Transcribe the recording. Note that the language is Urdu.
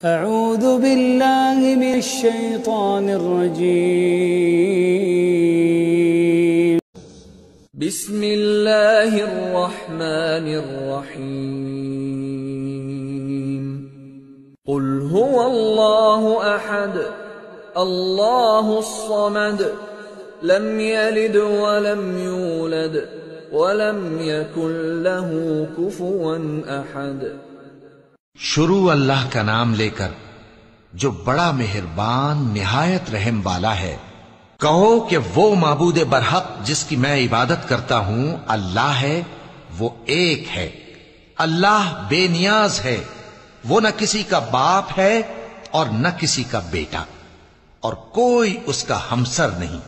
أعوذ بالله من الشيطان الرجيم. بسم الله الرحمن الرحيم. قل هو الله أحد الله الصمد لم يلد ولم يولد ولم يكن له كفوا أحد. شروع اللہ کا نام لے کر جو بڑا مہربان نہایت رحم والا ہے. کہو کہ وہ معبود برحق جس کی میں عبادت کرتا ہوں اللہ ہے، وہ ایک ہے. اللہ بے نیاز ہے، وہ نہ کسی کا باپ ہے اور نہ کسی کا بیٹا، اور کوئی اس کا ہمسر نہیں.